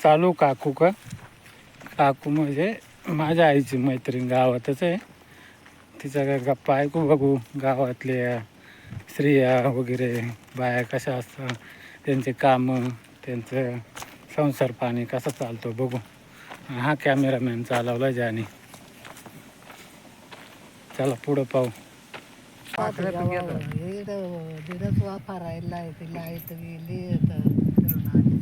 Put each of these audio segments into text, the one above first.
चालू काकू म्हणजे माझ्या आईची मैत्रीण गावातच आहे. तिचा काय गप्पा ऐकू बघू. गावातल्या स्त्रिया वगैरे बाया कशा असतात, त्यांचे कामं, त्यांचं संसार पाणी कसा चालतो बघू. हा कॅमेरामॅन चालवला ज्याने. चला पुढं पाहू. दिवस वापरायला ती लाईट गेली फिरून आली.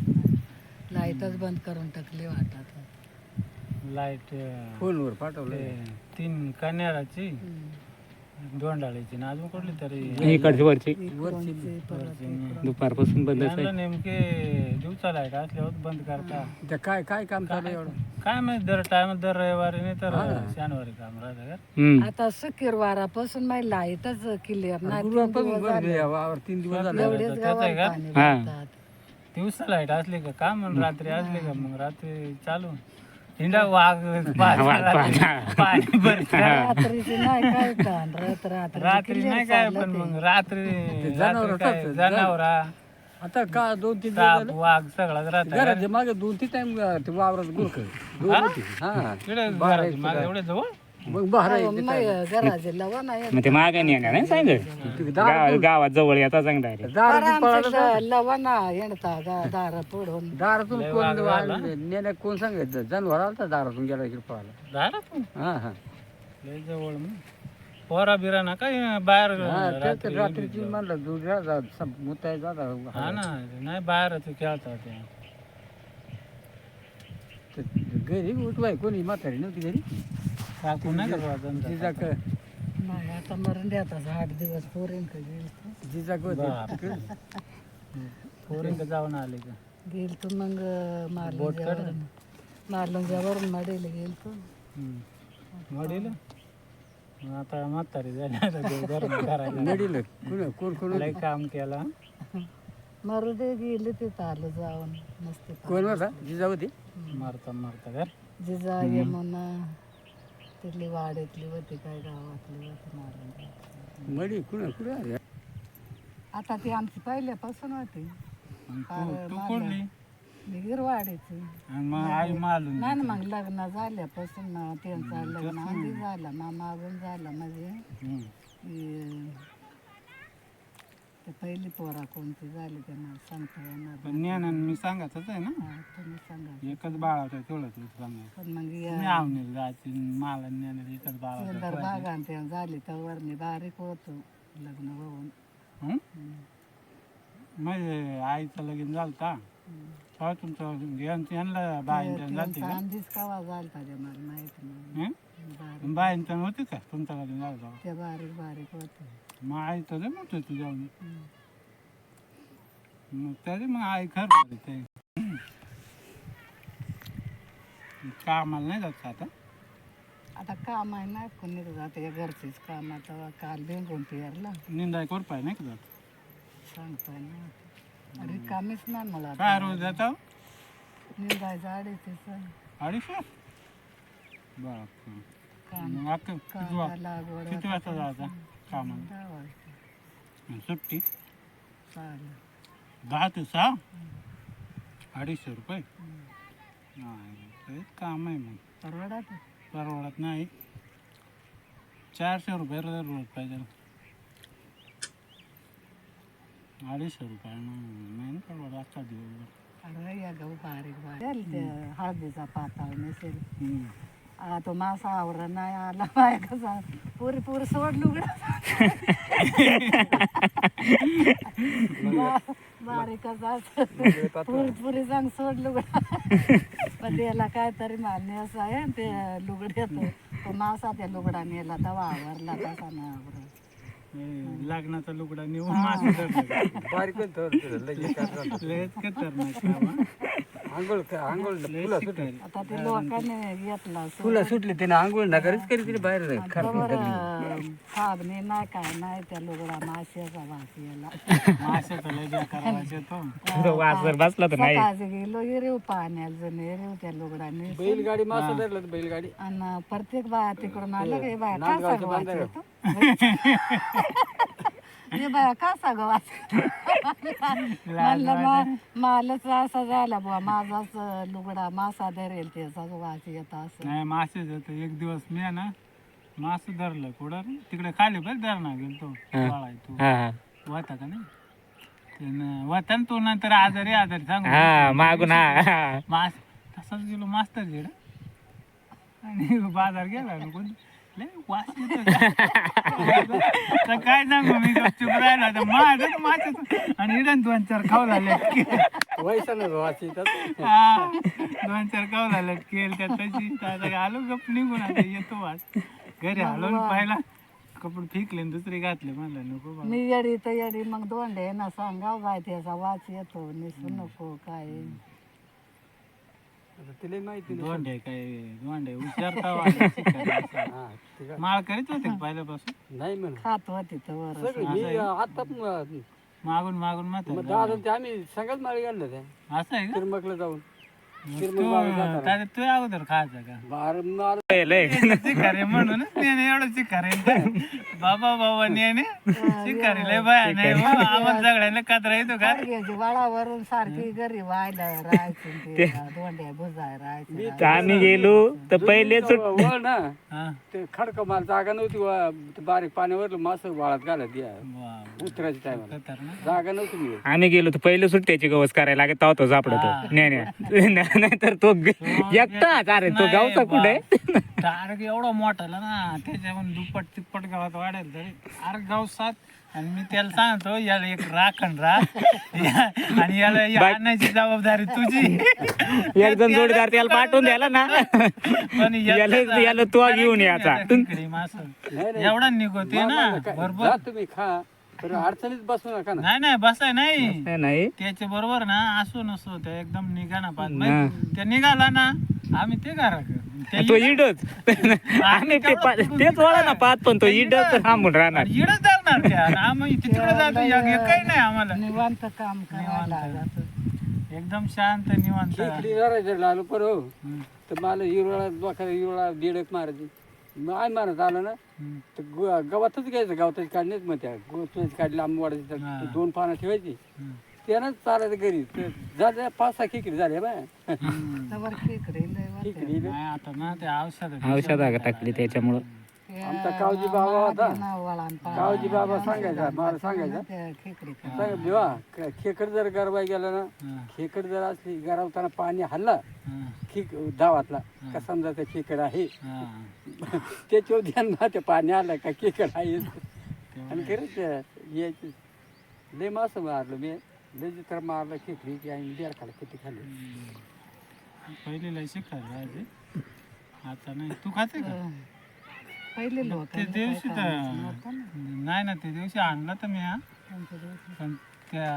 लाईटच बंद करून टाकली वाटत. लाईट फोनवर पाठवले 3 कन्याराची, दोंडाळीची ना अजून कुठली तरी इकडची वरची परत दुपारपासून बंद आहे. नेमके दिवसा लाईट असल्यावर बंद करता. काय काय काम चालू आहे एवढं? काय माहिती दर टाइम दर रविवारी नाही तर शनिवारी काम राहतं का. आता शुक्रवारापासून माझी लाईटच क्लिअर नाही. वावर 3 दिवस झाले. एवढेच गावात हा. पाणी भरतात. दिवसा लाईट असली का काम आणि रात्री असली का मग रात्री चालू हिंडा वाघ पाणी भरत. रात्रीची नाही काय काम रात्री नाही काय पण मग रात्री जनावरा आता का 2-3 दिवस साप झाले वाघ सगळाच राहतात. घराच्या मागे 2-3 टाइम ते वावरात गुरख हा एवढे जवळ मग बाहेर घराचे लवण आहे. मग ते मागे नाही येणार नाही सांगितलं. गावात जवळ येता सांग डायरेक्ट. लवण येणता दार पुढून दारातून कोण नेण्या कोण सांगायचं जनावर आलता दारातून गेला की पळाला. दारातून हा हा लय जवळ मग पोरा बिरा ना काय बाहेर रात्रीची म्हणलं दूध मुताय जाता हा ना नाही बाहेर खेळतात ते. घरी उठवाय कोणी म्हातारी नव्हती घरी. काकू नाही का जिजाक नाही आता मरण द्यायचा 8 दिवस पोरीन का गेल जिजाक पोरींक जाऊन आले का गेल तू मग मारलून मडेल गेल तू. वडील आता म्हातारी झाली आता ते घरून करायला नडील कोण कोण लय काम केला. मरू दे गेले तिथं आलं जाऊन मस्त. कोण होता जिजा होती. मारता मारता घर जिजा यमुना तिथली वाड्यातली होती काय गावातली होती मारून. मडी कुणा कुणा आता ती आमची पहिल्यापासून होती. तू कोणली मी गिरवाडीची. आणि मग आई मालून नाही ना मग लग्न झाल्यापासून ना त्यांचं लग्न आधी झालं मामा अजून झाला म्हणजे ते पहिली पोरा कोणती झाली त्यांना सांगता येणार नाही. ज्ञान मी सांगायचंच आहे ना. हा, तुम्ही सांगा. एकच बाळाचं तेवढं तू सांगायचं. पण मग मी आवनेल जायची मला ज्ञान एकच सुंदर बाळाचं. बागा ते झाली तर वर मी बारीक होतो लग्न होऊन. म्हणजे आईचं लगीन झालं का तेव्हा तुमचं यांना बाईंचं झालते का आधीच कवा झालता ते मला माहित नाही. बारीक बाईंचं होते का तुमचं लगीन झालं तेव्हा? ते बारीक बारीक होते. मग आई तर म्हणतोय तू जाऊन मग तरी मग आई खरं ते कामाला नाही जात आता. आता काम आहे ना कोणी जाते या घरचीच काम. आता काल बेंगून पेरला निंदाय कोरपाय नाही का जात. सांगताय ना रिकामीच नाही मला काय रोज जाता निंदायचं अडीचीच 250. बाप काम मग अख्खं कांदा लागवड किती वाजता जायचा कामाला 10 वाजता आणि सुट्टी चालेल. 10 ते 6 250 रुपये. नाही तेच काम आहे मग परवडत परवडत नाही. 400 रुपये रोज पाहिजे. 250 रुपये नाही ना परवडत आजचा दिवस. अरे या गहू बारीक बारीक ते हळदीचा पाताळ नसेल. हम्म. तो मासा आवरा नाही आला बाय कसा पुरी पुरी सोड लुगडा बारीकच असं पुरी पुरी सांग सोड लुगडा. पण त्याला काहीतरी मान्य असं आहे ते लुगड्यात तो मासा त्या लुगडा नेला तेव्हा आवरला तसा नाही आवरला. लग्नाचा लुगडा नेऊन मासे बारीक लयच खतरनाक काम हा. आंघोळ फुलं सुटली. आता ते लोकांनी घेतला फुलं सुटली त्याने आंघोळ नगरच करी तिने बाहेर साबणे नाही काय नाही त्या लुगडा माश्याचा भास याला. माशाचा लय बेकार आवाज येतो. वासर बसला तर नाही. सकाळचे गेलो हिरेव पाण्याला जण हिरेव त्या लुगडाने बैलगाडी मासा धरलं बैलगाडी आणि प्रत्येक बाया तिकडून आलं की बाया काय सांगू ते बाया कसा ग वाच म्हणलं मालच असा झाला बुवा माझाच लुगडा मासा धरेल त्याचाच वाच येत असं नाही मासेच होतं एक दिवस मी आहे ना मासे धरलं कुठं रे? तिकडे खाली बरं धरणा गेलतो वाळाय तू हा हा होता का नाही होता ना तू नंतर आजारी सांग हा मागून हा मास तसाच गेलो मास्तर गेला आणि बाजार गेला ना कोण लय वास येतो. तर काय सांगू मी गपचूप राहिलो आता माझं माशाचं आणि इडन 2-4 खाऊ झाले वैशाला वाची हा 2-4 खाऊ झाले केल त्या तशी आता आलो गप निघून आता येतो वास घरी आलो आणि पाहिला कपडे फेकले आणि दुसरे घातले म्हणलं नको बाबा. मी येडी तर येडी मग दोंडे ना सांगाव बाय त्याचा वाच येतो निसू नको काय तिला माहिती दोंडे उचारता माळ करीत होते का पहिल्यापासून नाही म्हण खात होती तर वर सगळी मी आता मागून मागून मात्र दादा ते आम्ही सगळ्यात माळी गेलो ते असं आहे का तिरमकला जाऊन तू अगोदर खायचं का बार शिकारी म्हणूनच नेणे एवढं शिकारी बाबा नेणे शिकारी लय बाया नाही हो. आम्हाला सगळ्यांना कचरा येतो का घ्यायची वाडावरून सारखी घरी व्हायला राहायची दोंड्या भुजाय राहायचं आम्ही गेलो तर पहिलेच वळ ना हा ते खडक मला जागा नव्हती ते बारीक पाण्यावर मास वाळत घालत या वा, उतरायच्या टायमाला खतरनाक. जागा नव्हती मी आम्ही गेलो तर पहिले सुट्ट्याची गवस करायला लागत तो सापडतो नेण्या नाहीतर तो एकटाच अरे तो गावचा कुठे डायरेक्ट एवढा मोठाला ना त्याच्यावर दुप्पट तिप्पट गावात वाढेल तरी अरे गाव 7 आणि मी त्याला सांगतो याला एक राखण राख आणि याला आणायची जबाबदारी तुझी एक जण जोडीदार त्याला पाठवून द्याला ना पण याला तो घेऊन याचा मास एवढा निघते ना बरोबर जा तुम्ही खा तर अडचणीत बसू नका ना नाही बसाय नाही नाही त्याच्या बरोबर ना असो नसो ते एकदम निघा ना पाच ते निघाला ना आम्ही ते करा तो इडच आम्ही तेच वळा ना पाहत पण तो इडच थांबून राहणार इडच जाणार त्या आम्ही तिकडे जातो काही नाही आम्हाला निवांत काम करायला जातं. एकदम शांत निवांत खेकडी जरा लागलो पर हो तर मला हिरवळा दीडक मारायची मग आम्ही मारत आलो ना तर गवतच घ्यायचं गवताची काढणीच मग त्या गवताची काढली आंबे वाढायची 2 पानं ठेवायची त्यानंच चालायचं घरी तर झाल्या 5-6 खेकडी झाल्या बाय तवर खेकडे लय वाटते. खेकडी नाही आता ना ते औषध टाकली त्याच्यामुळं आमचा कावजी बाबा होता नाव वळण पाड. कावजी बाबा सांगायचा मला सांगायचा त्या खेकडे खा. सांग देवा खेकड जर गरवाय गेला ना खेकड जर असली गरवताना पाणी हल्ला धावातला का समजा ते खेकड आहे त्याच्यावर ध्यान ना ते पाणी आलं का खेकड आहे आणि खरंच यायची लय मासं मारलं मी लय तर मारलं खेकडी की आणि बियार खाल्लं किती खाल्ली पहिले लय शिकायला आता नाही तू खाते का पहिले लोक ते दिवशी तर नाही ना ते दिवशी आणलं तर मी हा पण त्या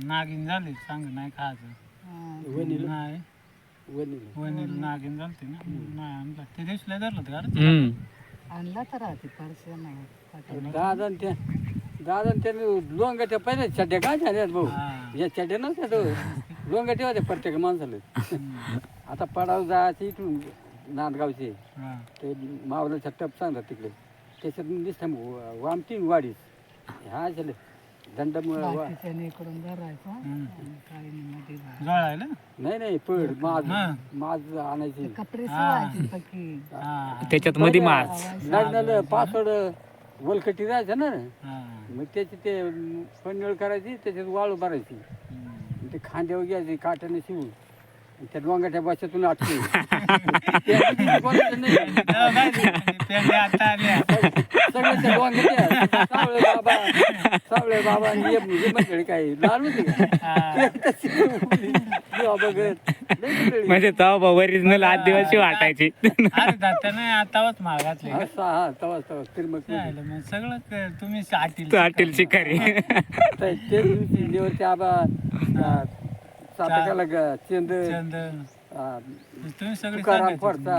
नागिन झाली सांग नाही खायचं नाही वनील नागिन झालते ना नाही आणलं ते दिवशी लय धरलं का रे? आणला तर राहते परसे नाही दादा त्याने लोंगाच्या पहिल्या चड्ड्या काय झाल्यात भाऊ या चड्ड्या नव्हत्या तो लोंगाच्या होत्या प्रत्येक माणसाला आता पडाव जायचे इथून नांदगावचे हा. ते मावलाच्या टप सांगतात तिकडे त्याच्यात दिसतं वामटीन वाडीस ह्या झाले दंड इकडून भरायचा काही मध्ये जळायला नाही पड माज आणायची कपडे शिवायची पक्की त्याच्यात मध्ये मास लग्नाला पासवर्ड वलकटी राहायचं ना हा. मग त्याची ते फणीळ करायची त्याच्यात वाळू भरायची ते खांद्यावर घ्यायची काट्याने शिवून त्या डोंगाच्या भाषेतून आटली पेंड्या आता आल्या सगळे ते डोंगाच्या सावळे बाबा मंडळी काही लहान होती म्हणजे तो ओरिजिनल आदिवासी वाटायची अरे दाता नाही आताच मागातले हा तवाच तिरमक मग सगळं तुम्ही हॉटेल शिकारी ते दिवशी निवडते आबा सातकाला चंद तुम्ही सगळे तुकाराम पडता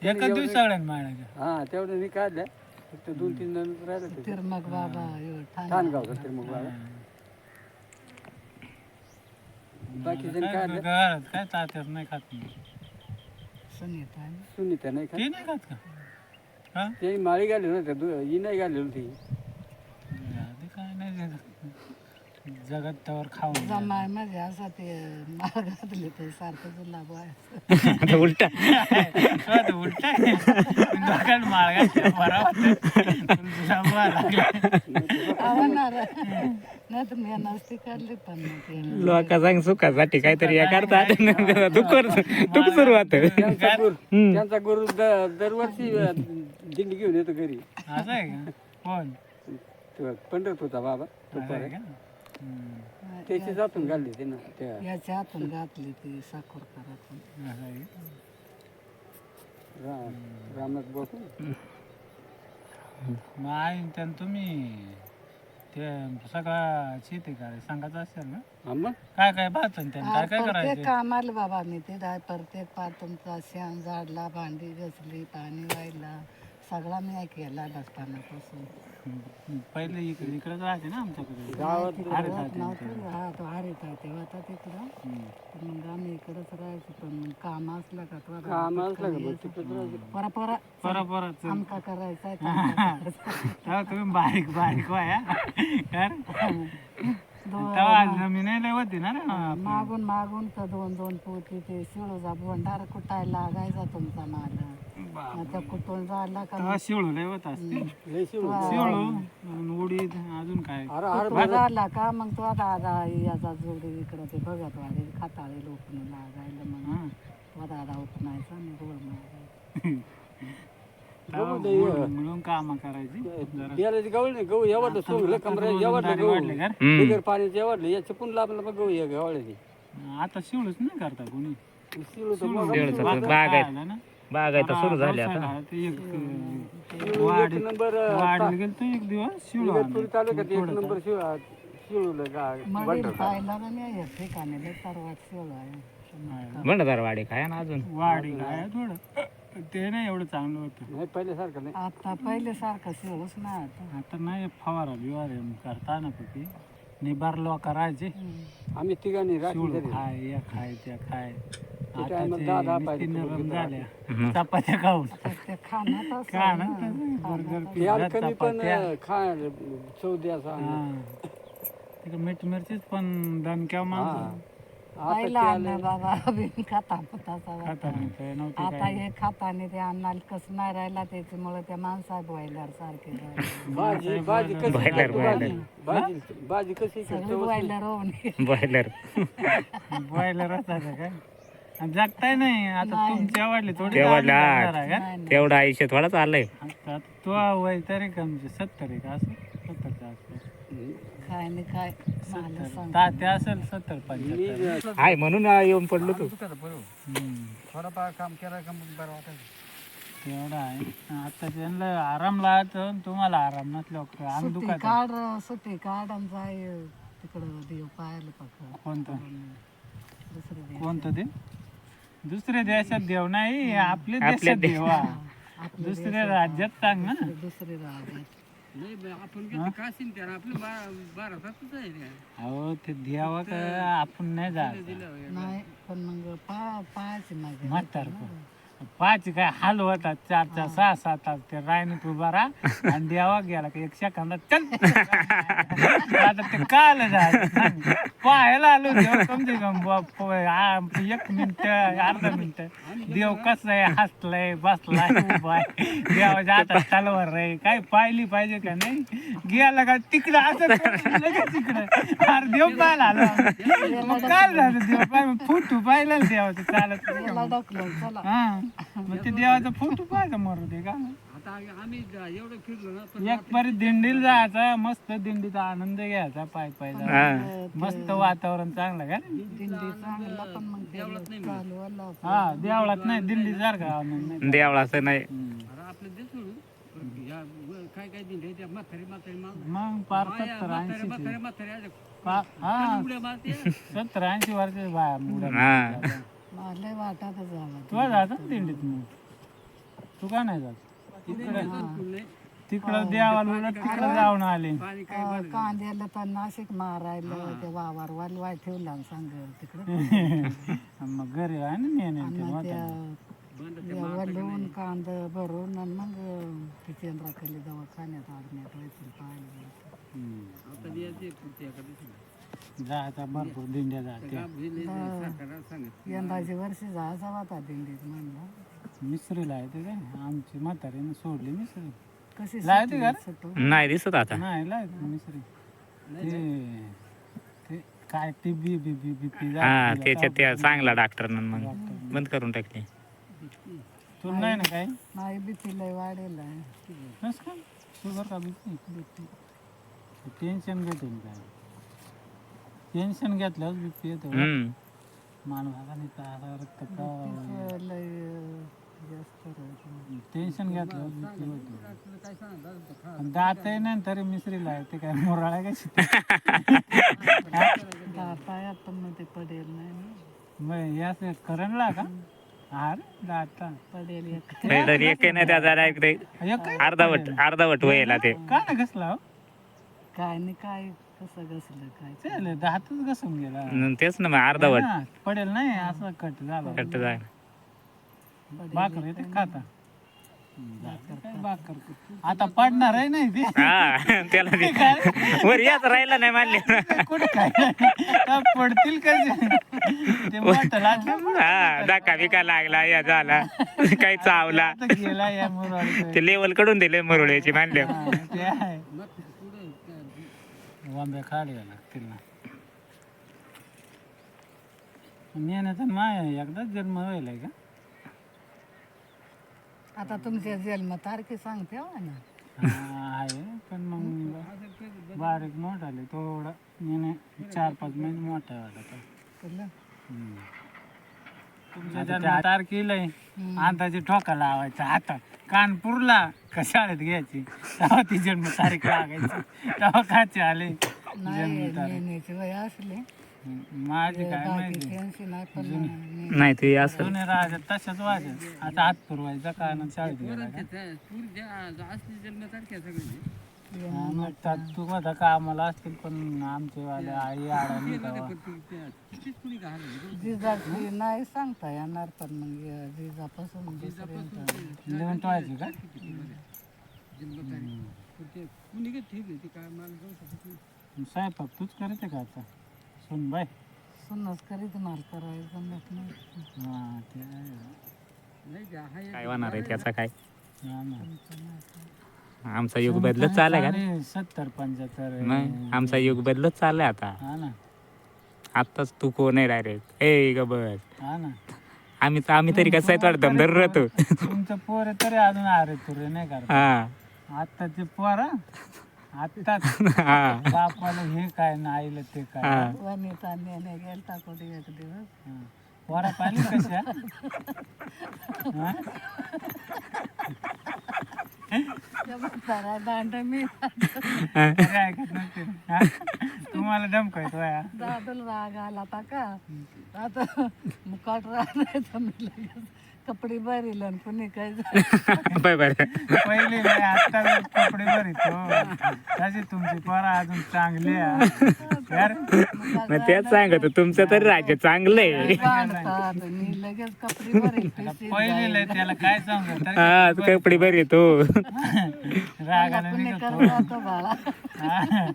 एका दिवस सगळ्यांना मारायचं हा तेवढं मी काढल्या फक्त 2-3 जण राहिलं तिरमग बाबा ठाणगावचा तिरमक बाबा बाकी जण काढलं घरात काय तात्यावर नाही खात सुनीता सुनीता नाही ते नाही खात का हा ते माळी घालली नव्हत्या ही नाही घालली होती काय नाही जगत त्यावर खाऊन जमाय म्हणजे असं ते माळ घातले ते सारखं जुलाब व्हायचं. आता उलटा उलटा डोक्यात माळ घातल्या बरा आवडणार नाही तर मी नसती काढली पण मग ते लोक सांग सुखासाठी काहीतरी या करतात दुःख सुरुवात त्यांचा गुरु दरवर्षी दिंडी घेऊन येतो घरी. असं आहे का? कोण तो पंढरपूरचा बाबा तो असं आहे परत. का? त्याची जातून घालली ते ना त्या याच्या हातून घातली ती साखर करायचं. असं आहे का? रामनाथ बापू. मग आई त्यानं तुम्ही ते सगळं शेती काय सांगायचं असेल ना हा मग काय काय पाहतो त्यानं काय काय प्रत्येक करायचं काम आलं बाबा मी ते प्रत्येक पार तुमचा शेण झाडला, भांडी घसली, पाणी वाहिला, सगळा मी केला लसपानापासून. पहिले इकडेच राहते ना आमच्याकडे गावात नव्हतं हा तो हरित आहे तेव्हा आता तिकडं पण मग आम्ही इकडंच राहायचो. पण मग काम असलं का तो काम असलं का मग तिकडं राहायचं. परत परत आमका करायचा आहे, तमका करायचा तुम्ही बारीक बारीक वाया तेव्हा जमीन लय होती ना रे. आहे. मागून मागून तर 2-2 पोती ते शिळूचा भंडार कुटायला लागायचा तुमचा माल. मग त्या कुटून झाला का तेव्हा शिवळू लय होत असते लय शिव. शिवळू आणि उडीद अजून काय कुटून झाला का मग तो दादा याचा जोडी इकडं ते बघत वाढे खाताळे लोकून लागायला मग तो दादा उपनायचा आणि गोळ मारायचा. मिळून काम करायची बियाण्याची गवळ नाही गहू एवढं सोंगलं कमरा एवढं गहू वाढले का बिगर पाण्याचं एवढलं याच्या पण लाभलं मग गहू या गव्हाळ्याची. आता शिवळूच नाही करता कोणी शिवलं तर मग खायला ना बागायता सुरू झाले आता पावसाळा ते एक एक नंबर वाढले गेलं तर एक दिवस शिवळू इगतपुरी तालुक्यात एक नंबर शिवलं मग पाहिला ना मी या ठिकाणी लय सर्वात शिळ आहे. भंडारवाडी काय ना अजून वाढी काय थोडं ते नाही एवढं चांगलं होतं नाही पहिल्यासारखं नाही. आता पहिल्यासारखं शिळच नाही आता. आता नाही फवारा बिवारे करता ना पिकी निबार लोक करायचे आम्ही तिघांनी राखी शिवळ तरी खाय या खाय त्या खाय आता टायमात ते 10-10 नुसती पाहिजे नरम झाल्या चपात्या खाऊन ते खाण्यात असं खा ना ना. बर्गर ते यार पिझ्झा कमी पण चपात्या खायला चव द्यायचा. तिकडे मीठ मिरचीच पण दणक्या माणसं पहिला अन्न बाबा बिन खाता पोटाचा खाता नाही ते नव्हते आता हे खाताने ते अन्नाला कसं नाही राहिला त्याच्यामुळे त्या माणसा बॉयलर सारखे झाले. भाजी भाजी कशी बॉयलर भाजी कशी सगळे बॉयलर होऊन बॉयलर बॉयलर असतात काय आणि जगताय नाही आता तुमची आवडली थोडी तेव्हा आम्ही लाट. जगणार आहे का? तेवढं आयुष्य थोडा चाललंय आता तो वय तरी कमी 70 आहे का असं 70च्या आसपास काय नाही काय मला सांग. तात्या असेल 70-75 आहे म्हणून येऊन पडलो तू थोडाफार काम केलं का मग बरं वाटायचं. एवढं आहे आता त्यांना आराम लागतो तुम्हाला आराम नसल्यावर अंग दुखत सुट्टी काढ आणि जाय तिकडं देव पाहायला पक्का कोणतं दुसरे देव. कोणतं ते दुसऱ्या देशात देव नाही आपल्या देशात देव हा. दुसऱ्या राज्यात सांग ना दुसरे राहते नाही आपण किती काशीन त्याला आपलं भारतातच आहे ते. अहो ते देवा का आपण नाही जात नाही पण मग पाहायची माझी म्हातार पाच काय हाल होतात 4-4 6-6 तास ते रायनीत उभा राहा आणि देवा गेला की 1 सेकंदात चल आता ते काल जायचं पाहायला आलो देव कमसे कम 1 मिनिट अर्धा मिनिट देव कसं आहे हसलाय बसलाय उभा आहे देवाच्या हातात तलवार रे काय पाहिली पाहिजे का नाही गेला का तिकडं असं लगेच तिकडं अरे देव पाहायला आलो मग काल झालं देव पाहिजे फोटो पाहिला देवाचं चालत ढकलून चला हा मग ते देवाचा फोटो पाहायचा मरू दे का आता आम्ही एवढं फिरलो ना पण एक परी दिंडीला जायचा मस्त दिंडीचा आनंद घ्यायचा पाय पायचा मस्त वातावरण चांगलं का दिंडी चांगला पण मग ते चालू आला हा देवळात नाही दिंडी सारखा आनंद नाही देवळाचं नाही अरे आपलं देश सोडून या काय काय दिंडे त्या म्हातारी म्हातारी मग पार 70-80 म्हातारी म्हातारी हा उड्या मारते 70-80 वर्ष बाया मुलं हा मला वाटतच झाला तू जात दिंडीत मग तू का नाही जात तिकडं देवाला तिकडं जाऊन आले पाणी काय कांद्याला तर नाशिक मारायला ते वावर वालवाय ठेवला सांग तिकडे मग घरी आहे ना नेणे वलवून कांदा भरून आणि मग ते चंद्राखाली दवाखान्यात आडण्यात व्हायचं पाहायला आता द्यायचे पुढच्या एका दिवशी. जायचा भरपूर दिंड्या जाते. सरकारला सांगितलं. यंदाच्या वर्षी जायचा होता दिंडीत म्हणलं. मिसरीला आहे ते काय आमची म्हातारीनं सोडली मिसरी. कशी लायते का रे? सुटू नाही दिसत आता. नाही लायत मिसरी ते काय ती बी हा त्याच्यात त्या चांगला डॉक्टरनं मग बंद करून टाकली. तुला नाही ना काय नाही भीती लय वाढेल आहे. नस का शुगर का बीपी टेन्शन घेते काय टेन्शन घेतल्यावर बीपी येतो माणसाचा नाही तर रक्त प्रवाह लय जास्त राहते. टेन्शन घेतल्यावर बीपी होतो. दातही नाही तरी मिसरीला आहे ते काय मोराळा कशी पायात पण मग ते पडेल नाही ना. मग याच करंटला का हार दाता पडेल एक. एक नाही त्याचा डायरेक्ट अर्धावट व्हायला ते. का ना घसला हो काय नाही काय कसं घसलं काय चालेल दातच घसून गेला तेच ना मग अर्धावट हा, पडेल नाही असं कट झालं कट जाय. भाकर येते खाता काय भाकर आता पडणार आहे नाही ते हा त्याला ते वर याच राहिला नाही मानले. कुठे काय काय पडतील कसे ते मोठं लागलं हा धक्का बिका लागला या झाला काही चावला आता गेला या मुरवाडीचं. ते लेवल कडून दिले मरुळ्याची मानले. हा, ते आहे वांबे खाली लागतील ना नेण्याचा माय एकदाच जन्म व्हायलाय का आता तुमच्या जन्म तारखे सांगते हो ना. हा, आहे पण मग बारीक मोठा आले थोडा नेणे 4-5 महिने मोठा वाटत कळलं? तुमच्या जन्म तारखेला अंदाजे ठोका लावायचा हातात कान पुरला का शाळेत घ्यायची तेव्हा ती जन्म तारीख लागायची तेव्हा काचे आले नाही नेण्याची वय असले माझी काय बाकी माहिती टेन्शन नाही पण नाही ते असं जुने राजा तशाच वाजत आता हात पुरवायचा कारण शाळेत गेला का? असली जन्मतारख्या सगळी हा, मग त्यात तू होता का आम्हाला असतील पण आमचे वाले आई आडानी तेव्हा. कितीच कुणी घालवली. जिजाची नाही सांगता येणार पण मग जिजापासून दुसऱ्यांचं लिहून ठेवायची का कुणी काय ठीक आहे ती काय मला जाऊ शकत नाही. स्वयंपाक तूच करते का आता सुन बाय सुनच करीत माल करायचं जमत नाही. हा ते आहे. नाही का हा काय होणार आहे त्याचा काय. हा ना. आमचा युग बदलत चाललाय का चालेल, 70-75 मग आमचा युग बदलत चाललाय आता. हा ना आताच तू कोण आहे डायरेक्ट ए ग बस हा ना आम्ही तरी कसं आहे वाटतं धर राहतो. तुमचं पोर तरी अजून अरे तुरे नाही करत हा आत्ताचे पोर आत्ताच हा बापाला हे काय ना आईला ते काय हा वनिता नेणे गेलता कुठे एक दिवस हा. पोरा पाहिली कशा हा? जरा दांड मी अरे ऐकत नसते हा? तुम्हाला धमकायतो या दादल राग आला होता का आता मुकाट राहायचं मी लगेच कपडे भरील आणि कुणी काय झालं. बरोबर पहिले नाही आता कपडे भरीतो तशी तुमची पोरा अजून चांगली आहे. यार मग तेच सांगतो तुमचं तरी राज्य चांगलं आहे. काढतात आणि लगेच कपडे भरेल पिशवीत पहिले लय त्याला काय सांगू तरी हा कपडे बरे तो रागाने कुणी निघतो. करतो बाळा. हा.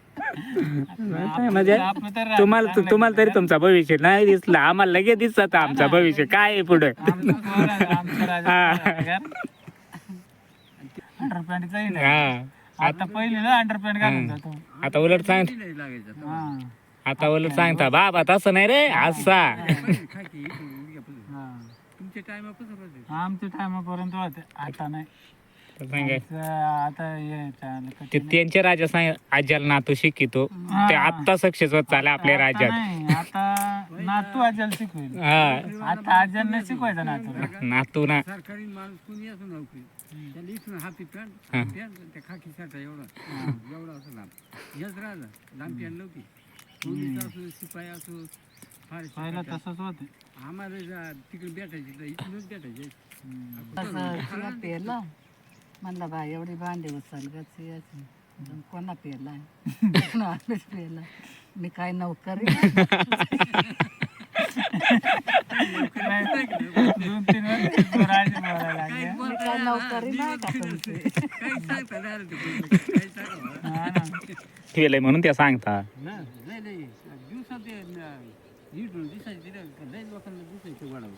म्हणजे आपलं तर तुम्हाला तरी तुमचा भविष्य नाही दिसला आम्हाला लगेच दिसत आमचा भविष्य काय आहे पुढं. आमचं राजा अंडरपॅन्टचाही नाही हा आता पहिलीला अंडरपॅन्ट घालून जातो आता उलट सांग नाही लागायचं हा आता उलट सांगता बाबा तसं नाही रे असा. खाकी हा तुमच्या टायमापासून होते. आमच्या टायमापर्यंत होते आता नाही तर सांगाय आमचं आता हे चाललं ते त्यांचे राजा सांग आज्याला नातू शिकितो ते आत्ता सक्सेस होत चालले आपल्या आता राज्यात. नाही आता नातू आजल शिकवेल हा आता आजल नाही शिकवायचा नातू नातू ना सरकारी माणूस कुणी असो नोकरी त्याला इथून हाफी पॅन्ट हा. पॅन्ट त्या खाकी शर्ट एवढा असं लांब हेच राहिलं लांब पॅन्ट नव्हती पोलीस असो शिपाई असो फार पहिलं तसंच होते आम्हाला तिकडे भेटायची तर इथूनच भेटायचे. असं चिया पेला म्हणलं बा एवढी भांडी उचल ग चियाची कोणा पेला आम्हीच पेला मी काय नोकरी दोन तीन वर्ष राजे बोलायला लागले. मी काय नोकरी नाही का तुमची काही सांगता नाही आलं ते बोललं. काही सांगा. हा ना. ठेवलंय म्हणून त्या सांगता ना, लय लय दिवसात ते इडून दिसायचे तिथे लय लोकांना दिसायचं वाढावं.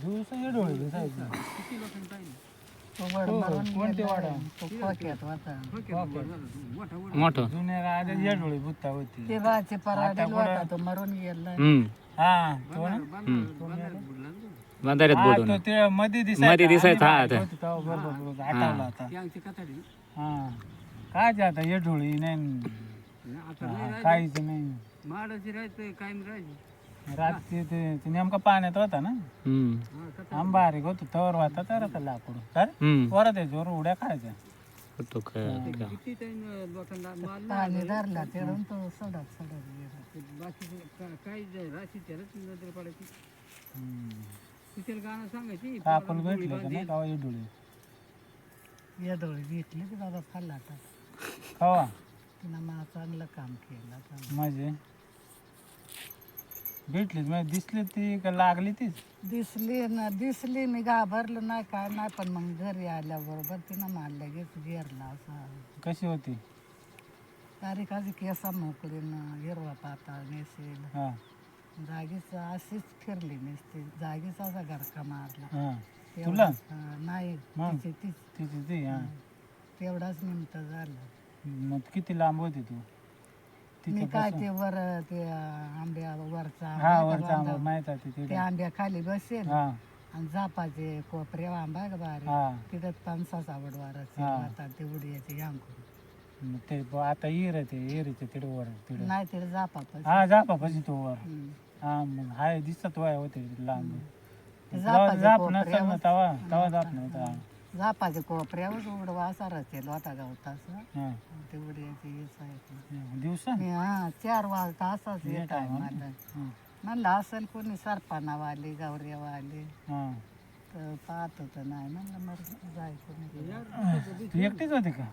दिवसाचे डोळे दिसायचे. किती लोकांना पाहिजे तो वड मरून कोणते गेला. वाडा? तो खोक्यात होता मोठा वड. मोठं जुन्या राजा या डोळे बुत्ता होती. ते बाचे पराडेल होता तो मरून गेला हा तो ना. बांधायला बुडला ना तो. बांधाऱ्यात हा, बोलून तो ते मध्ये दिसायचा. मध्ये दिसायचा, हा, आणि ते. होती तेव्हा बरोबर आठवला आता. ती आमची कथाडी. हा काय ते आता ये डोळी नाही आता लय हा, राहिलं. काहीच नाही. माडाची राहायचं कायम राहायची. रात्री ते नेमका पाण्यात होता ना हम्म. हा, कथा. आंबा बारीक होतो तवर होता तर आता लाकूड काय हम्म. वरत यायच्यावर उड्या खायच्या. तो काय किती टाइम लोकांना मारलं. पाणी धरला तेवढून तो सडक सडक गेला. बाकीचे काही राशी त्यालाच नजर पडायची. हम्म. तिथे गाणं सांगायची. काकूल भेटले का नाही तेव्हा ये डोळे या डोळे भेटले की बाबा खाल्ला आता कवा तिनं मला चांगलं काम केलं आता. म्हणजे भेटलीच म्हणजे दिसली ती का लागली तीच. दिसली मी घाबरलो नाही काय नाही पण मग घरी आल्याबरोबर तिनं मला लगेच घेरला असा कशी होती. तारीखाची केसा मोकळीन हिरवा पाता नेसेल हा जागीच अशीच फिरली नसते जागीच असा गरका मारला हा तेवढं- तुला? नाही मग? तीच तिची ती हा तेवढाच निमित्त झालं. मग किती लांब होती तू मी काय ते वर ते आंब्या वरचा हा आंबा वरचा का आंबा बांधावा. माहित आहे ते तिथे. आंब्या खाली बसेल हा आणि झापाचे कोपरे आंबा आहे का बारे हा तिथं पणसाचा वडवाराचे हा. आता ते उडीयाचे यांकून मग ते आता इर आहे ते इरीचे तिथे वर तिथे. नाही तिथे झापापच हा जा पाशी तो वर. हा मग हाय दिसत वाय होते लांब. तेव्हा जाप नसेल ना तवा तवा जाप नव्हता. झापाचे कोपऱ्यावर उडवा असा रचेल होता गवताचा हा ते उडीयाचे हेच आहे दिवसा मी हा 4 वाजता असाच हे येत आहे time मला हा. म्हणलं असेल कोणी सरपानावाले गौऱ्यावाले हा तर पाहत होतं नाही म्हणलं मग जाय कोणी तू एकटीच होती का.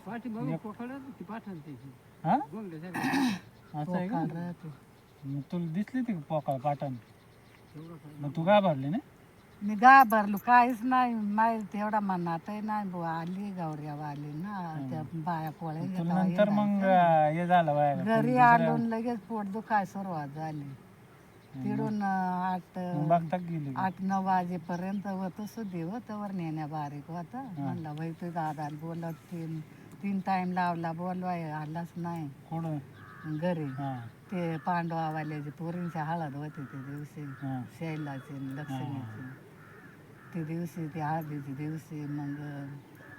पाठी बघू कोकणात ती पाठवून त्याची हा बोंगल्यासारखं. असं आहे का. पोकाळ राहते. मग तुला दिसली ती पोकळ पाटण. तेवढं काय. मग तू घाबरली ना. मी घाबरलो काहीच नाही माहिती तेवढा मनातही नाही बुवा आली गौऱ्यावाली ना त्या बाया पोळ्या तुला घेतावा नंतर मग येणार. हे झालं बाय घरी आलो न लगेच पोट दुखाय सुरुवात झाली तिडून बघता गेली का? 8-9 वाजेपर्यंत होतं सुधी होतं वर नेण्या बारीक होता म्हणलं बाई तू दादाला बोलत 3 टाइम लावला बोलवाय आलाच नाही कुठं घरी हा ते पांडवावाल्याची पोरींची हळद होती त्या दिवशी हा शैलाची आणि लक्ष्मीची ते दिवशी ते हळदीच्या दिवशी मग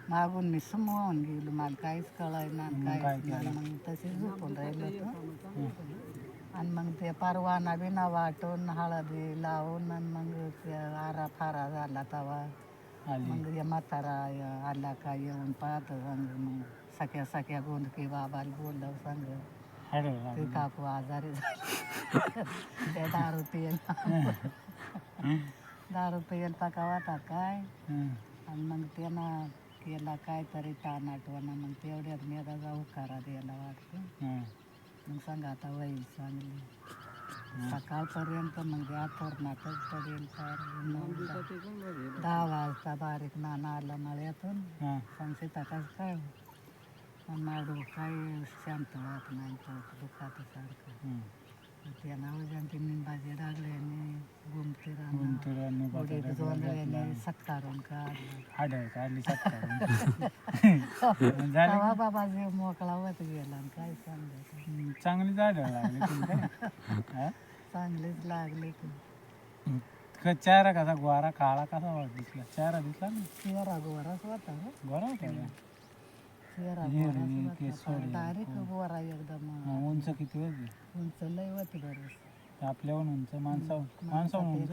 मागून मी सुमवून गेलो मला काहीच कळायना काहीच नाही मग तसे झोपून राहिलो होतो आणि मग ते परवाना बिना वाटून हळदी लावून आणि मग ते आरा फारा झाला तवा आली मग हे म्हातारा आला का येऊन पाहतो सांग मग सख्या गोंधकी बाबाला बोललं सांग हडवला. ते काकू आजारी झाले ते दारू पेल पाका वाटा काय हं. आणि मग त्यानं केला काय तरी ताण आठवणा मग तेवढ्यात मेदाचा उकारा द्यायला वाटतं हं. मग सांगा आता होईल चांगली सकाळपर्यंत मग ते आथरणातच पडेल फार 10 वाजता बारीक नाना आला मळ्यातून हं. सांगते टाकाच काय माडू काय शांत राहत नाही तो दुखात सारखं हं. त्या नावाच्या ते निंबाचे डागल्याने गुमते गुंतुरांनी उडीत बटाटा जोंधळ्याने सत्कारून काढला हाडं काढली सत्कार. झाली तेव्हा बाबा जे मोकळा होत गेला आणि काय सांगायचं चांगली झाडं लागली तुला काय? हा? चांगलेच लागले की चेहरा कसा गोरा काळा कसा दिसला चेहरा दिसला ना चेहरा गोराच होता गोरा होता का? चेहरा हिरवी, गोराच केस होता सोडले. डायरेक्ट गोरा एकदम हा, उंच किती होती उंच लय होती बरं आपल्याहून उंच माणसाहून उंच उंच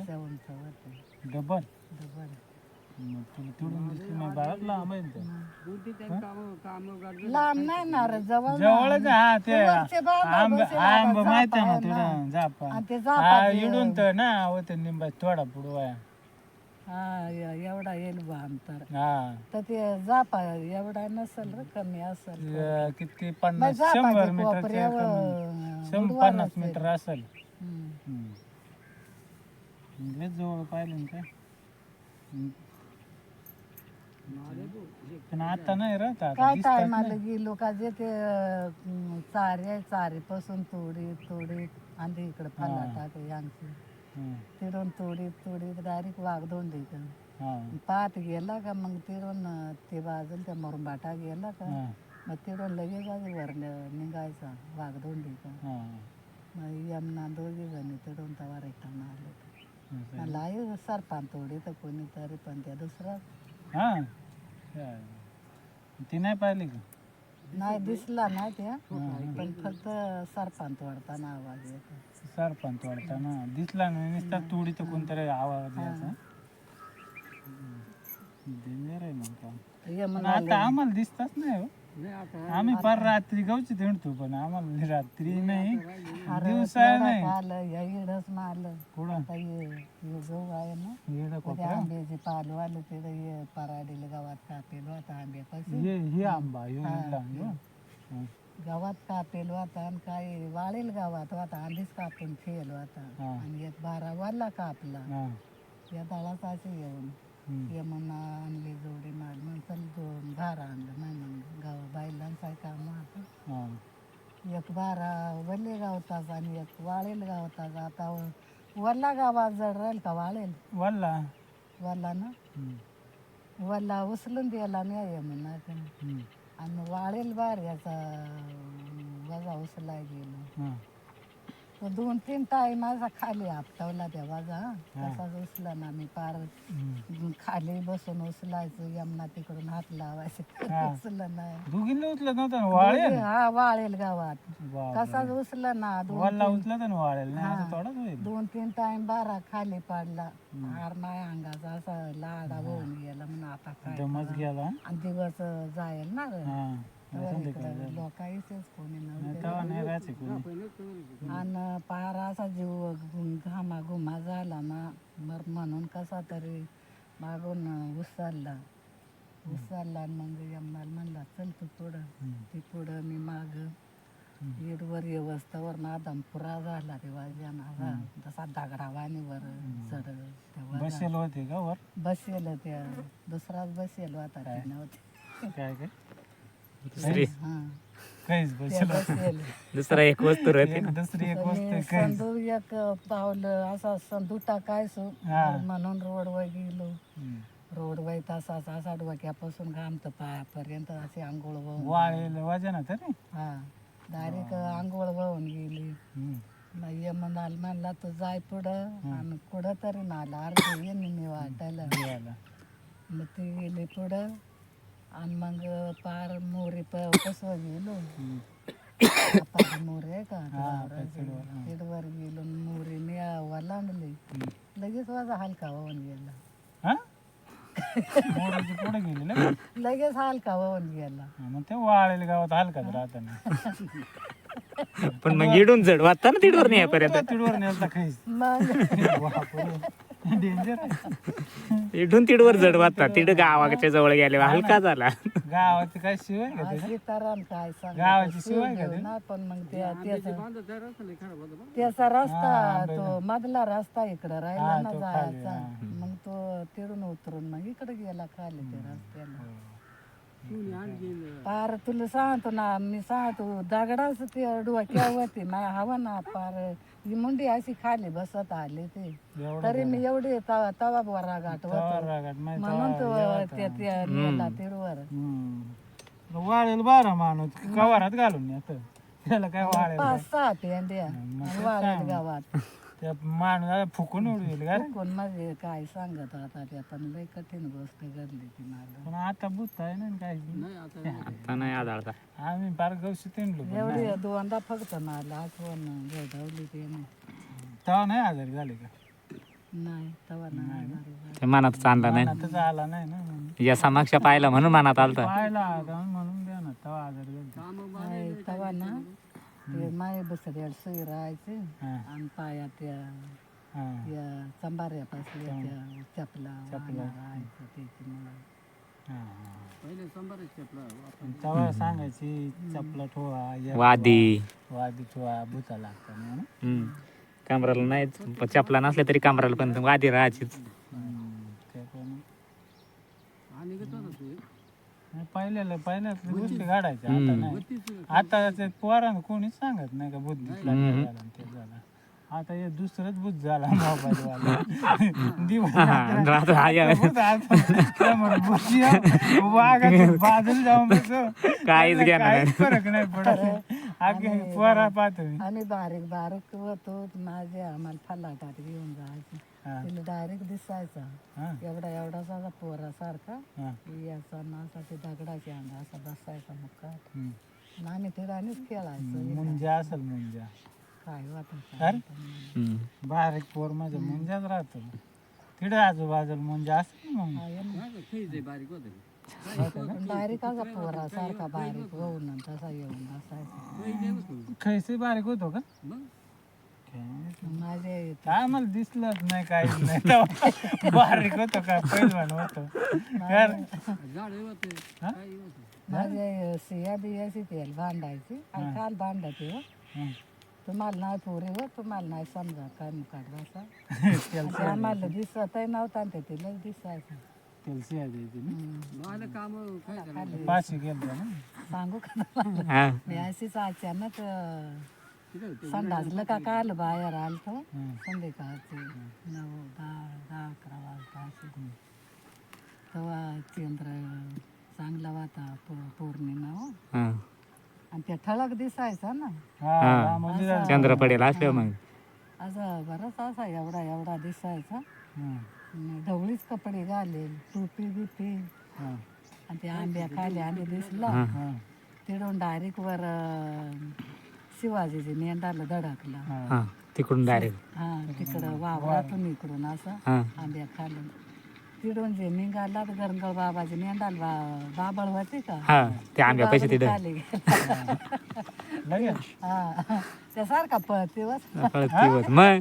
होते डबल. डबल मग तुला तिडून दिसली नाही बाळात लांब आहे ना ते. लांब नाही ना रे जवळ जवळच आहे, हा ते वरचे बाबा आंब बसेल आंब आता माहिती आहे ना झापा आहे तुला झापा आणि ते हा झापाचे- इडून तर ना होते निंबा थोडा पुढवाया. हा एवढा येईल बा अंतर हा तर ते जापा एवढा नसेल रे कमी असेल किती मग 50 झापाचे 100 मीटरच्या कोपऱ्यावर कमी. 50 बुधवारच मीटर असेल. हम्म. हम्म. लयच जवळ पाहिलं ना काय. पण आता नाही राहत, आता काय दिसतात टायमाला नाही. गेलो का जे ते चारीपासून तोडी आणि इकडे फल्ला टाक यांची हं, तिरून तोडी डायरेक्ट वाघदोंडी का हां, पाहत गेला का मग तिरून ते बाजूला त्या मुरंबाटा गेला का हां, मग तिरून लगेच आधी वर निघायचा वाघदोंडी का हां, मग यमुना दोघी जणी तिरून तवा रिटर्न आले असं. मला आई सरपान तोडी तर कोणीतरी पण त्या दुसरा हां, काय. ती नाही पाहिली का? नाही दिसला नाही त्या पण फक्त सरपान तोडताना आवाज येतो सरपंच वाढताना दिसला नाही, नुसता तुडी तर कोणतरी आवाज द्यायचा. डेंजर आहे मग काम. पण यमुना आता आम्हाला दिसताच नाही हो. नाही आता आम्ही पर रात्री गावची हिंडतो, पण आम्हाला रात्री नाही, अरे दिवसा तेवढं नाही. आलं या इडच मारलं कुठं आता ये गहू आहे ना येडं ते कोपरा. आंब्याचे पालू आले तिथे ये पराडीला गावात कापेल होता आंब्यापाशी हे आंबा ह्यो इडला, ह्यो. हं, गावात कापेल होता आणि काय वाळेल गावात होता आधीच कापून ठेवल होता हा. आणि एक 12 वारला कापला हां, या दळाच असे येऊन हं, यमुना आणली जोडी मार मग चल दोन भार आणलं नाही मग गाव बायलांचा काम होतं हां, एक 12 वल्ले गावताच आणि एक वाळेल गावताच आता वल्ला गावात जड राहील का वाळेल वल्ला. वल्ला ना हं, वल्ला उचलून द्यायला नाही यमुना हं, आणि वाळेल बार याचा वजा उचलाय गेलो हां, तो 2-3 टाइम माझा खाली आपटवला त्या वजा तसाच उचला ना मी पार हं. खाली बसून उचलायचं यमुना तिकडून हात लावायचे हा. उचललं नाही दोघींना उचलत नव्हतं ना वाळेल. हा वाळेल गावात बापरे. कसाच उचला ना वल्ला उचलत ना वाळेल, नाही असं हा. थोडंच होईल. 2-3 टाइम बारा खाली पडला हार नाही अंगाचा असा लाडा होऊन गेला म्हणून आता काय दमच करावं? गेला. आणि दिवस जाईल ना ग. हां, तेव्हा संध्याकाळी इकडं झालं. लोकांचेच कोणी नाही नव्हते तेव्हा नाही राहायचे कोणी. आणि पारा असा जीव घामा घुमा झाला ना म्हणून कसा तरी मागून उचलला आणि मग यमनाला म्हणला चल तू पुढं ती पुढं मी माग ईडवर व्यवस्थावर नादम पुरा झाला रे वाजाना तसा दगडावानीवर चढ बसेल होते का वर? बसेल त्या दुसराच बसेल होता ते नव्हते काय काय दुसरी हा काहीच ते बसेल होते. बसेल दुसरा एक वस्तू राहते एक ना. दुसरी एक वस्तू आणि काहीच. संदूर एक पावलं असा संदू टाकायचो हा. म्हणून रोडवर गेलो हं. रोडवर तसाच असा डोक्यापासून घामतं पायापर्यंत असे आंघोळ वाहून वाळेल वाजा ना तरी. हा डायरेक्ट आंघोळ वाहून गेली हं. मग ये म्हणाल म्हणला तू जाय पुढं आणि कुठं तरी नाला अर्धी येईन मी वाटायला देवाला. मग ती गेली पुढं आणि मग पार मोरी कसं गेलो हं. पार मोरी आहे का हा, पचडवर, हा. तिडवर गेलो मोरी मी वलांडली लगेच माझा हलका वाहून गेला हा? मोराची पुढे गेली ना. लगेच हलका वाहून गेला हा, मग ते वाळेल गावात हलकाच राहताना. पण मग इडून जड वाटतं ना तिडवर नाही पर्यंत. तिडवर नेलता काहीच. मग डेंजर आहे. इडून तिडवर जड वाटतं. तिड गावाच्या जवळ गेले हलका झाला. गावाची काय शिवाय का ते? सीताराम काय गावाची सांग शिवाय का ते? ना पण मग त्याचा बांधत त्या रस्त्याला खराब होतं बा. त्याचा रस्ता तो मधला रस्ता इकडं राहिला ना तो खाली, जायचा मग तो तिडून उतरून मग इकडे गेला खाली त्या रस्त्याला शिवणी आणखी पार तुला सांगतो ना मी सांगतो दगडाच ते डोक्यावरती माझ्या हवा ना पार ही मुंडी अशी खाली बसत आली ते एवढं तरी मी एवढी तवा बरा गाठ होतो रागात माहिती म्हणून तो त्या नेला तिडवर वाळेल बारा माणूस कवारात घालून येतं. त्याला काय वाळेल 5-6 पेंड्या आणि वाळत गावात त्या माणूस फुकून उडवेल का रे? कोण माझे काय सांगत आता त्या पण लय कठीण गोष्ट घडली ती मला पण आता बुत आहे ना काही नाही आता आता नाही आढळता. आम्ही फार गवशी तिंडलो पण एवढी 2दा फक्त मला आठवण घडवली ते नाही तेव्हा नाही आजारी झाले का? नाही तेव्हा नाही ते मनात चांगला नाही. मनातच आला नाही ना म्हणून. या समक्ष पाहिलं म्हणून मनात आलता. पाहिला आता म्हणून द्या ना तेव्हा आजारी झाले. नाही तेव्हा ना ते माय बसऱ्या सुई राहायचे हा. आणि पायात त्या हा. या चंबाऱ्यापासल्या त्या चपला राहायचं त्याची मला हा. पहिले संभारच चपला पण तेव्हा सांगायची चपला ठोवा वादी वादी ठोवा भुता लागतं म्हणून. हम्म. कमराला नाही चपला नसल्या तरी कमराला पण आधी राहायचीच. ते पण आणि कसं होतं ते? पहिल्यातल्या गोष्टी काढायच्या आता नाही. आता ते पोरांना कोणीच सांगत नाही का बुद्धी झाला आणि ते झालं. आता हे दुसरंच बुद्ध झाला मोबाईल वाला बाजूला जाऊन बसो काहीच घेणार नाही. काहीच फरक नाही पडत. अगे पोरा पाहतो मी. आणि बारीक बारीक होतो माझे आम्हाला फलाटात घेऊन जायचे. हा. तिला डायरेक्ट दिसायचा हा. एवढा एवढासा पोरासारखा हा. याचा नासा ते दगडाची अंग असा बसायचा मुखात. हम्म. आणि आम्ही तिथं खेळायचो. मुंजा असेल मुंजा. काय वाटायचं अरे हम्म. बारीक पोर माझ्या मुंजाच राहतो. तिकडे आजूबाजूला मुंजा असेल मग. माझं खेळ ते बारीक होतं. डायरेक्ट असा पोरासारखा बारीक होऊन आणि तसा येऊन बसायचा. खैसे बारीक होतो का मग माझे काय मला दिसलंच नाही काहीच नाही तेव्हा. बारीक होतो का पैलवान होतो झाडे होते हा? काही होतं. माझे सिया बियाची तेल भांडायची आणि काल भांडायची हो. हं. तुम्हाला नाही पोरी हो तुम्हाला नाही समजा काय मुकाट बसा. तेल आणि ते आम्हाला दिसतही नव्हता आणि ते तिलाच दिसायचं. तेलची आहे द्यायची ना. मला काम काय करायचं? पाचशे गेलं ना. सांगू का तुम्हाला? हा. मी अशीच अचानक तिथं होतं. संडासलं का काल बाहेर आलतो हं. संध्याकाळचे 9-10-11 वाजता अशी तेव्हा चंद्र चांगला होता पौर्णिमा हो. हा. आणि ते ठळक दिसायचा ना हा लांबून दिला. चंद्र पडेल असल्यावर मग असं बरंच असा एवढा एवढा दिसायचा. हं. आणि ढवळीच कपडे घालेल टोपी बिपी हं. आणि ते आंब्या खाली आणि दिसला हं. तिकडून डायरेक्ट वर शिवाजीची मेंढाला धडकला. हा तिकडून डायरेक्ट. हा तिकडं वावरातून इकडून असं हा. आंब्या खाली तिकडून जे निघाला तर गरंगळ बाबाची मेंढाला बाबळ होते का हा ते आंब्या पैसे बाबळी तिथं खाली गेला. लगेच हा त्यासारखा पळते मग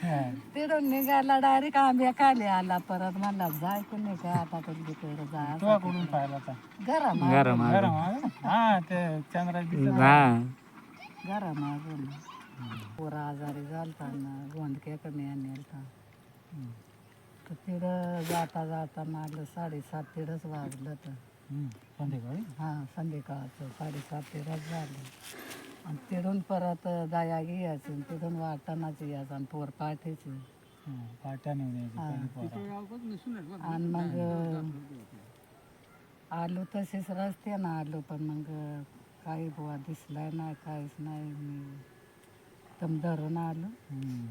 हं. तिकडून निघाला डायरेक्ट आंब्या खाली आला परत म्हणला जाय कोणी का आता तिकडे जा तुला कुठून पाहिला होता घरा गरम गरम आहे? हा ते चंद्रा दिसत हा. घरा मागून पोरा आजारी झालता ना गोंडक्याकडे नेलता तर तिकडं जाता जाता मागलं 7:30 तिकडंच वाजलं तर संध्याकाळी हा संध्याकाळचं 7:30 तिकडंच झालं आणि तिथून परत गाया घ्यायची तिथून वाटणाची यायचं आणि पोर पाठीची पाट्या नेऊन यायची पहिली पोरं. गावापासून सुनाट होतं. आणि मग आलो तसेच रस्त्यानं आलो पण मग काही बुवा दिसलाय नाही काहीच नाही मी दम धरून आलो हं.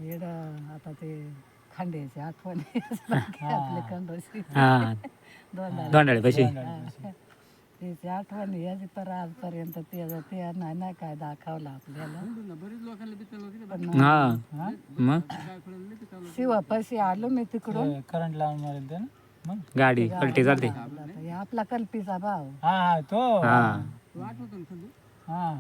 येड आता ते खांड्याची आठवणी आपले खंडोशी हा दोंडाळे पैसे. त्याची आठवणी याची तर आजपर्यंत ते नाही काय दाखवलं आपल्याला बरेच लोकांना पितळलं होती पण हा मग काय फळलं पितळलं. शिवापाशी आलो मी तिकडून ते करंट लावून मारेल ते ना मग गाडी पलटी चालते. हे आपला कल्पीचा भाव हा हा तो हा. तू आठवतो ना खंडू? हा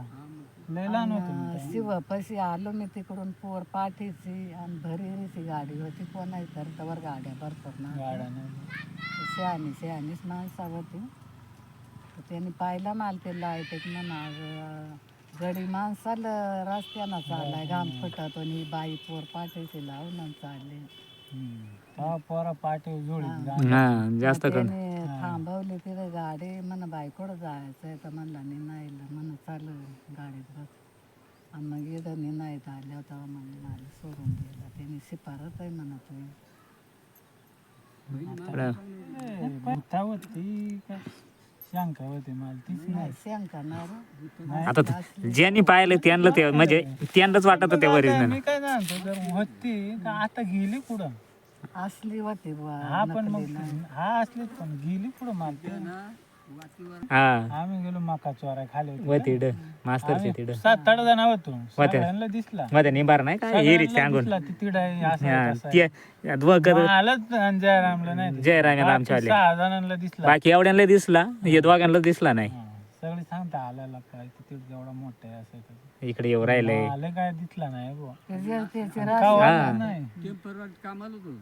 लय लहान होतो मी. शिवपाशी आलो मी तिकडून पोर पाठीची आणि भरीची गाडी होती कोणाची तर तवर गाड्या भरतात ना गाड्या नाही. शहाणीच माणसा होती तर त्यांनी पाहिला माल ते लाईट म्हणा गडी माणसाला रस्त्यानं चाललाय घाम फुटत आणि ही बाई पोर पाठीची लावून चालले हं. तेव्हा पोरं पाठी जोडी हा जास्त कर. त्याने थांबवली तिथे गाडी म्हणा बायकोडं जायचंय तर म्हणला नाही म्हणा चालू गाडीत बस आणि मग येतं नाहीत आल्या तेव्हा म्हणून मला सोडून दिला त्यांनी शिपारत आहे म्हणा तुम्ही भूता होती का शंका होती मला तीच नाही. शंका ना आता ज्यांनी पाहिलं त्यांना ते म्हणजे त्यांनाच वाटत होते वरील मी काय सांगतो जर होती का आता गेली कुठं असली होती बुवा हा पण मग हा असलीच पण गेली कुठं मला ना वाटीवर हा आम्ही गेलो मका चोराय खाली व तिड मास्तरचे तिड 7-8 जण होतो सगळ्यांना दिसला मध्ये निभार नाही का एरीच सांगून दिसला ती तिड आहे असं आहे, तसं आहे. ते वगैरे आलंच आणि जयरामला नाही दिसला. जयरामला आमच्या आले 6 जणांना दिसला बाकी एवढ्यांना दिसला हे दोघांना दिसला नाही. हा. सगळे सांगता आल्याला काय तिथे एवढा मोठा आहे असं तसं. इकडे येऊ राहिले आले काय दिसला नाही बुवा त्याचे का वाटलं नाही टेम्परवारी कामाला होतो.